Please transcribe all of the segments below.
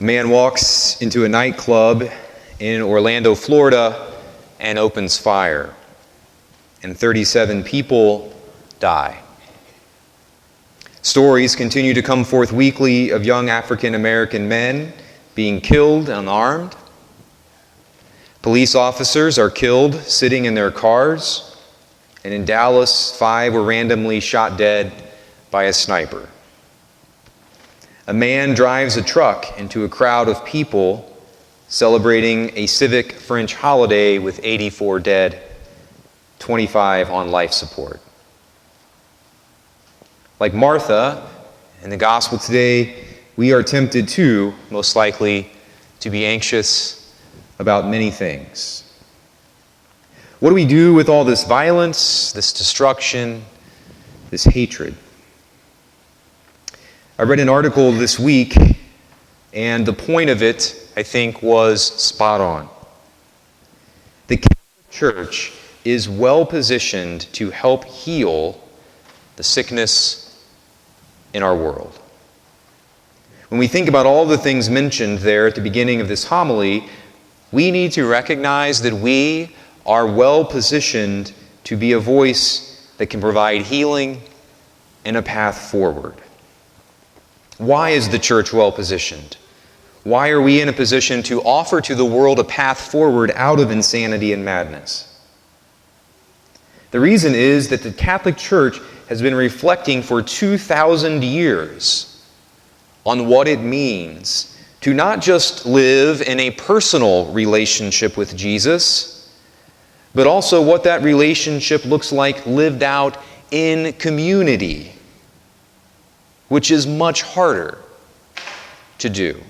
A man walks into a nightclub in Orlando, Florida, and opens fire. And 37 people die. Stories continue to come forth weekly of young African American men being killed unarmed. Police officers are killed sitting in their cars. And in Dallas, 5 were randomly shot dead by a sniper. A man drives a truck into a crowd of people celebrating a civic French holiday with 84 dead, 25 on life support. Like Martha in the gospel today, we are tempted too, most likely, to be anxious about many things. What do we do with all this violence, this destruction, this hatred? I read an article this week, and the point of it, I think, was spot on. The Catholic Church is well positioned to help heal the sickness in our world. When we think about all the things mentioned there at the beginning of this homily, we need to recognize that we are well positioned to be a voice that can provide healing and a path forward. Why is the church well positioned? Why are we in a position to offer to the world a path forward out of insanity and madness? The reason is that the Catholic Church has been reflecting for 2,000 years on what it means to not just live in a personal relationship with Jesus, but also what that relationship looks like lived out in community, which is much harder to do,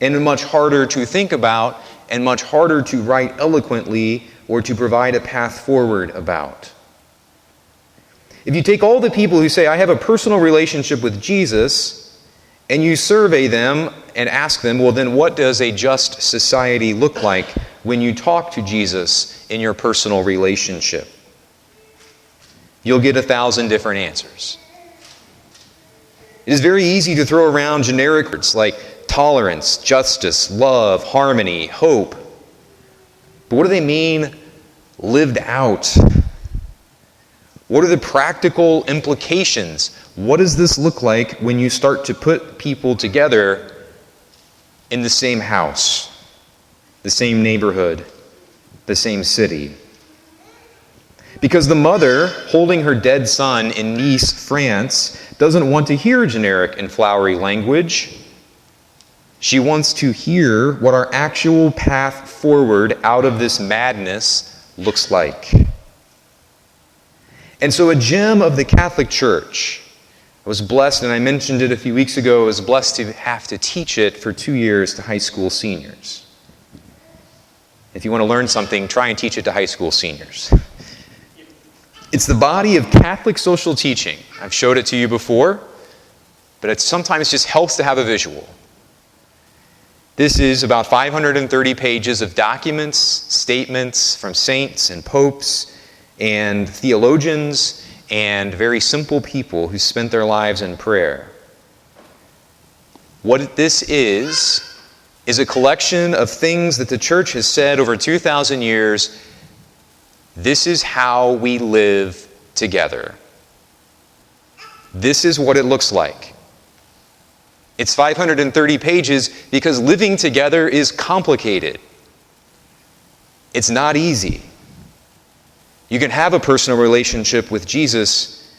and much harder to think about, and much harder to write eloquently or to provide a path forward about. If you take all the people who say, I have a personal relationship with Jesus, and you survey them and ask them, well, then what does a just society look like when you talk to Jesus in your personal relationship? You'll get 1,000 different answers. It is very easy to throw around generic words like tolerance, justice, love, harmony, hope. But what do they mean lived out? What are the practical implications? What does this look like when you start to put people together in the same house, the same neighborhood, the same city? Because the mother holding her dead son in Nice, France, doesn't want to hear generic and flowery language. She wants to hear what our actual path forward out of this madness looks like. And so a gem of the Catholic Church, I was blessed, and I mentioned it a few weeks ago, I was blessed to have to teach it for 2 years to high school seniors. If you want to learn something, try and teach it to high school seniors. It's the body of Catholic social teaching. I've showed it to you before, but it sometimes just helps to have a visual. This is about 530 pages of documents, statements from saints and popes and theologians and very simple people who spent their lives in prayer. What this is a collection of things that the church has said over 2,000 years. This is how we live together. This is what it looks like. It's 530 pages because living together is complicated. It's not easy. You can have a personal relationship with Jesus,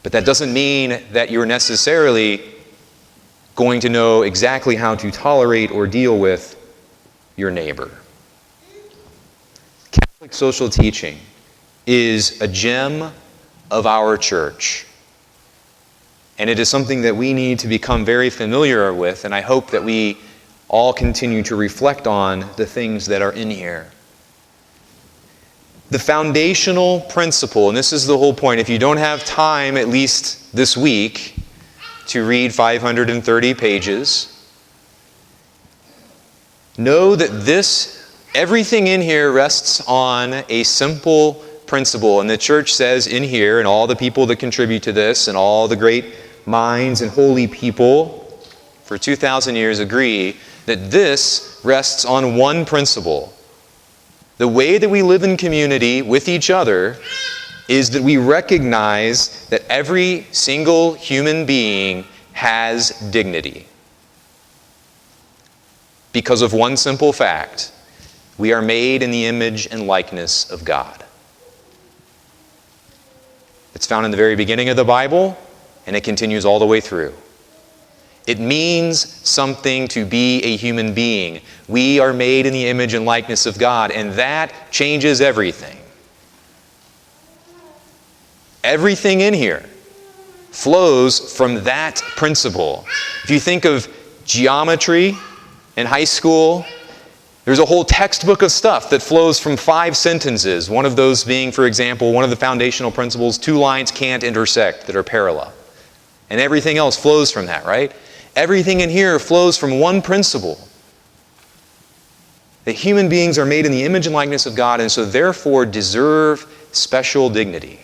but that doesn't mean that you're necessarily going to know exactly how to tolerate or deal with your neighbor. Catholic social teaching is a gem of our church. And it is something that we need to become very familiar with, and I hope that we all continue to reflect on the things that are in here. The foundational principle, and this is the whole point, if you don't have time, at least this week, to read 530 pages, know that everything in here rests on a simple principle. And the church says in here, and all the people that contribute to this, and all the great minds and holy people, for 2,000 years agree that this rests on one principle. The way that we live in community with each other is that we recognize that every single human being has dignity. Because of one simple fact: we are made in the image and likeness of God. It's found in the very beginning of the Bible, and it continues all the way through. It means something to be a human being. We are made in the image and likeness of God, and that changes everything. Everything in here flows from that principle. If you think of geometry in high school, there's a whole textbook of stuff that flows from 5 sentences. One of those being, for example, one of the foundational principles: 2 lines can't intersect that are parallel. And everything else flows from that, right? Everything in here flows from one principle: that human beings are made in the image and likeness of God, and so therefore deserve special dignity.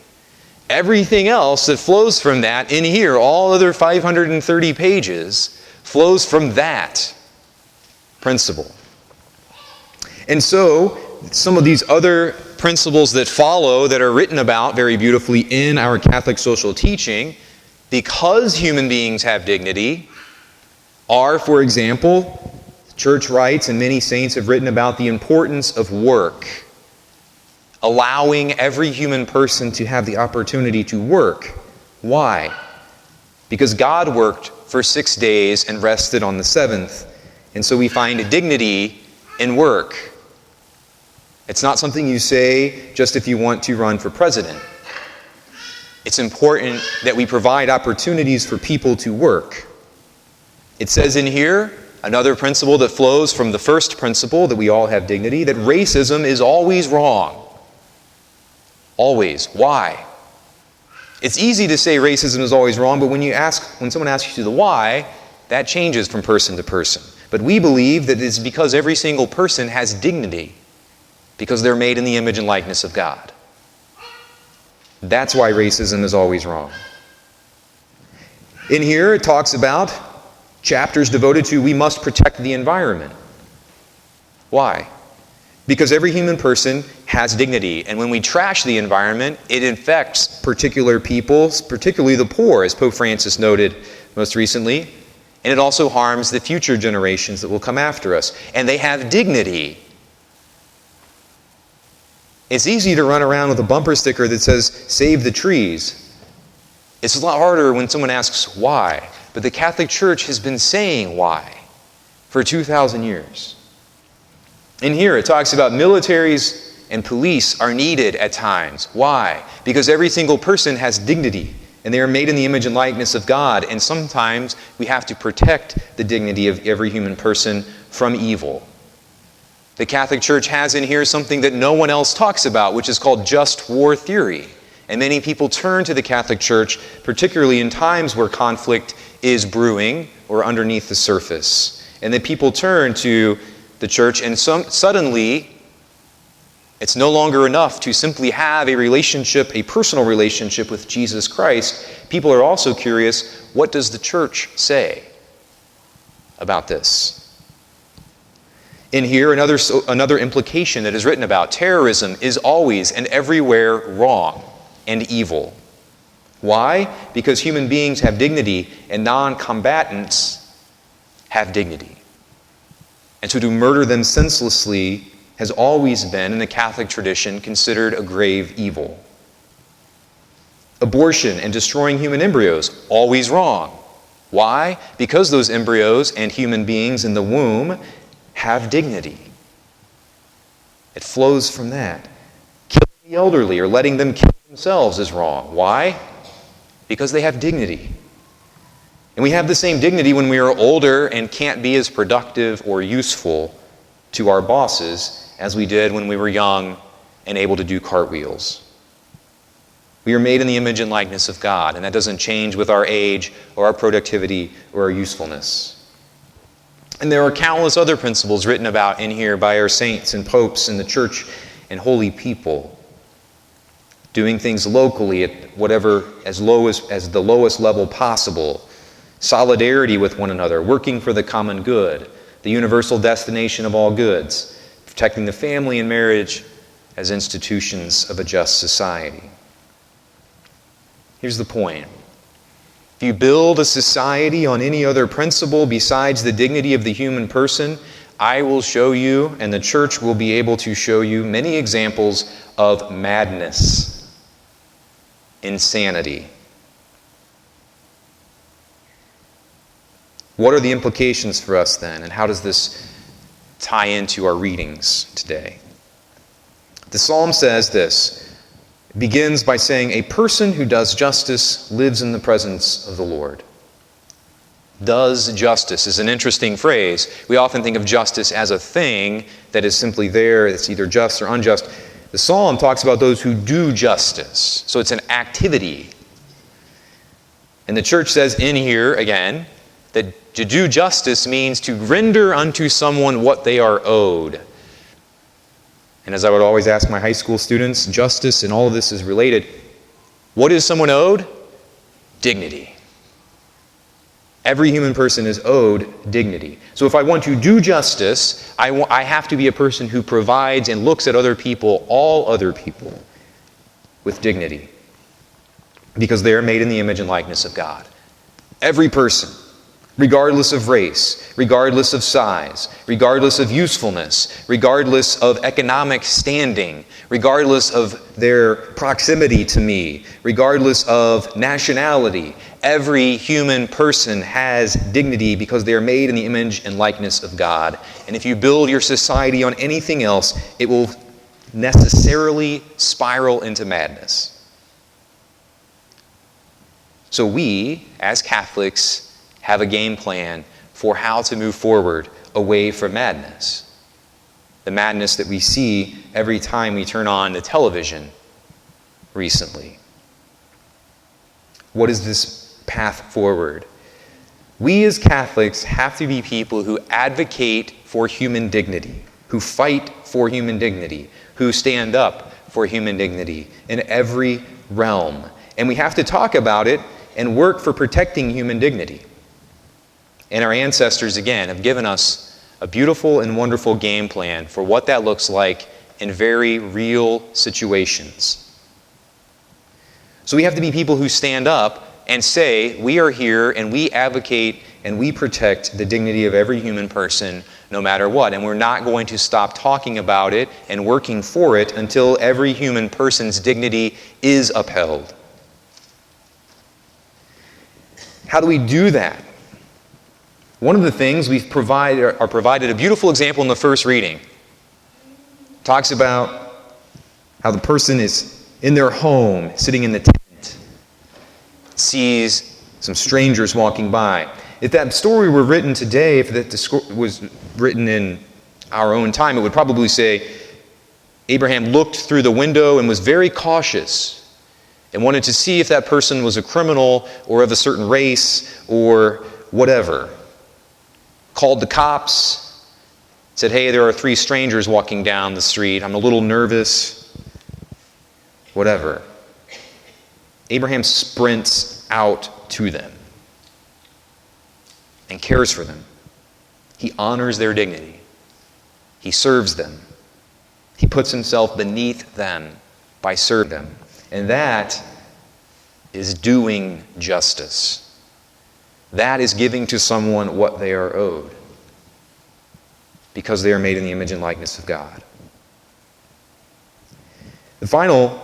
Everything else that flows from that in here, all other 530 pages, flows from that principle. And so, some of these other principles that follow, that are written about very beautifully in our Catholic social teaching, because human beings have dignity, are, for example, church writes, and many saints have written about the importance of work. Allowing every human person to have the opportunity to work. Why? Because God worked for 6 days and rested on the 7th. And so we find dignity in work. It's not something you say just if you want to run for president. It's important that we provide opportunities for people to work. It says in here, another principle that flows from the first principle, that we all have dignity, that racism is always wrong. Always. Why? It's easy to say racism is always wrong, but when someone asks you the why, that changes from person to person. But we believe that it's because every single person has dignity, because they're made in the image and likeness of God. That's why racism is always wrong. In here, it talks about chapters devoted to we must protect the environment. Why? Because every human person has dignity, and when we trash the environment, it infects particular people, particularly the poor, as Pope Francis noted most recently, and it also harms the future generations that will come after us, and they have dignity. It's easy to run around with a bumper sticker that says, "Save the trees." It's a lot harder when someone asks why, but the Catholic Church has been saying why for 2,000 years. In here, it talks about militaries and police are needed at times. Why? Because every single person has dignity, and they are made in the image and likeness of God, and sometimes we have to protect the dignity of every human person from evil. The Catholic Church has in here something that no one else talks about, which is called just war theory. And many people turn to the Catholic Church, particularly in times where conflict is brewing or underneath the surface. And then people turn to the church, and suddenly it's no longer enough to simply have a relationship, a personal relationship with Jesus Christ. People are also curious, what does the church say about this? In here, another implication that is written about: terrorism is always and everywhere wrong and evil. Why? Because human beings have dignity, and non-combatants have dignity. And so to murder them senselessly has always been, in the Catholic tradition, considered a grave evil. Abortion and destroying human embryos, always wrong. Why? Because those embryos and human beings in the womb have dignity. It flows from that. Killing the elderly or letting them kill themselves is wrong. Why? Because they have dignity. And we have the same dignity when we are older and can't be as productive or useful to our bosses as we did when we were young and able to do cartwheels. We are made in the image and likeness of God, and that doesn't change with our age or our productivity or our usefulness. And there are countless other principles written about in here by our saints and popes and the church and holy people. Doing things locally at whatever, as the lowest level possible. solidarity with one another, working for the common good, the universal destination of all goods, protecting the family and marriage as institutions of a just society. Here's the point. If you build a society on any other principle besides the dignity of the human person, I will show you, and the church will be able to show you, many examples of madness, insanity. What are the implications for us then, and how does this tie into our readings today? The psalm says this. It begins by saying, a person who does justice lives in the presence of the Lord. Does justice is an interesting phrase. We often think of justice as a thing that is simply there, it's either just or unjust. The psalm talks about those who do justice. So it's an activity. And the church says in here, again, that to do justice means to render unto someone what they are owed. And as I would always ask my high school students, justice and all of this is related. What is someone owed? Dignity. Every human person is owed dignity. So if I want to do justice, I have to be a person who provides and looks at other people, all other people, with dignity. Because they are made in the image and likeness of God. Every person. Regardless of race, regardless of size, regardless of usefulness, regardless of economic standing, regardless of their proximity to me, regardless of nationality, every human person has dignity because they are made in the image and likeness of God. And if you build your society on anything else, it will necessarily spiral into madness. So we, as Catholics, have a game plan for how to move forward away from madness. The madness that we see every time we turn on the television recently. What is this path forward? We as Catholics have to be people who advocate for human dignity, who fight for human dignity, who stand up for human dignity in every realm. And we have to talk about it and work for protecting human dignity. And our ancestors, again, have given us a beautiful and wonderful game plan for what that looks like in very real situations. So we have to be people who stand up and say, we are here and we advocate and we protect the dignity of every human person no matter what. And we're not going to stop talking about it and working for it until every human person's dignity is upheld. How do we do that? One of the things we've provided a beautiful example in the first reading. It talks about how the person is in their home, sitting in the tent, sees some strangers walking by. If that story were written today, if that was written in our own time, it would probably say, Abraham looked through the window and was very cautious and wanted to see if that person was a criminal or of a certain race or whatever. Called the cops, said, hey, there are 3 strangers walking down the street. I'm a little nervous. Whatever. Abraham sprints out to them and cares for them. He honors their dignity. He serves them. He puts himself beneath them by serving them. And that is doing justice. That is giving to someone what they are owed because they are made in the image and likeness of God. The final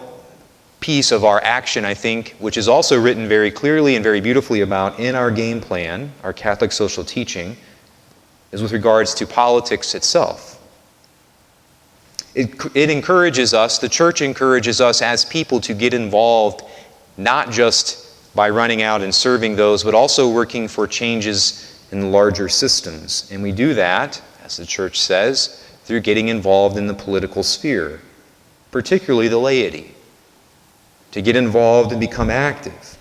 piece of our action, I think, which is also written very clearly and very beautifully about in our game plan, our Catholic social teaching, is with regards to politics itself. It encourages us, the church encourages us as people to get involved not just by running out and serving those, but also working for changes in larger systems. And we do that, as the church says, through getting involved in the political sphere, particularly the laity, to get involved and become active.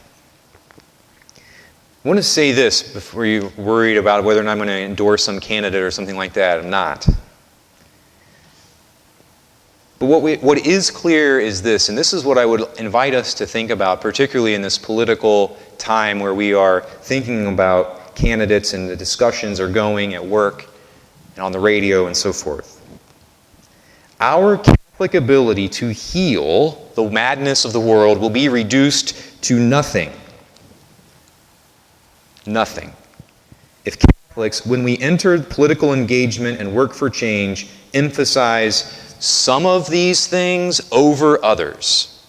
I want to say this before you're worried about whether or not I'm going to endorse some candidate or something like that. I'm not. But what is clear is this, and this is what I would invite us to think about, particularly in this political time where we are thinking about candidates and the discussions are going at work and on the radio and so forth. Our Catholic ability to heal the madness of the world will be reduced to nothing. Nothing. If Catholics, when we enter political engagement and work for change, emphasize some of these things over others.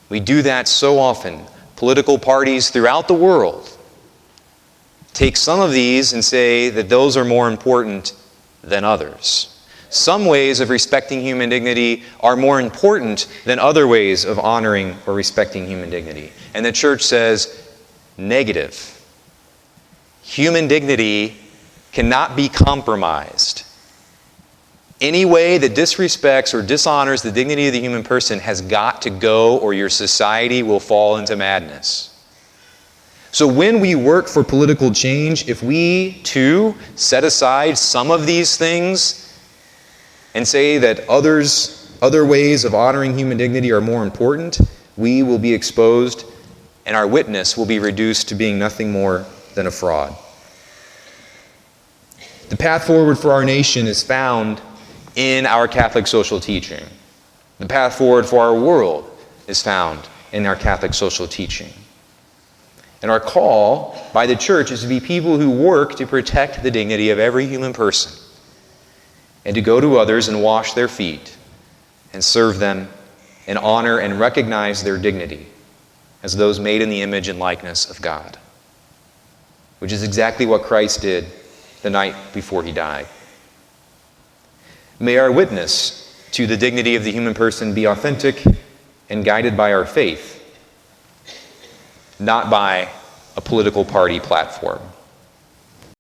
We do that so often. Political parties throughout the world take some of these and say that those are more important than others. Some ways of respecting human dignity are more important than other ways of honoring or respecting human dignity. And the Church says, negative. Human dignity cannot be compromised. Any way that disrespects or dishonors the dignity of the human person has got to go, or your society will fall into madness. So when we work for political change, if we too set aside some of these things and say that other ways of honoring human dignity are more important, we will be exposed and our witness will be reduced to being nothing more than a fraud. The path forward for our nation is found in our Catholic social teaching. The path forward for our world is found in our Catholic social teaching. And our call by the Church is to be people who work to protect the dignity of every human person and to go to others and wash their feet and serve them and honor and recognize their dignity as those made in the image and likeness of God, which is exactly what Christ did the night before he died. May our witness to the dignity of the human person be authentic and guided by our faith, not by a political party platform.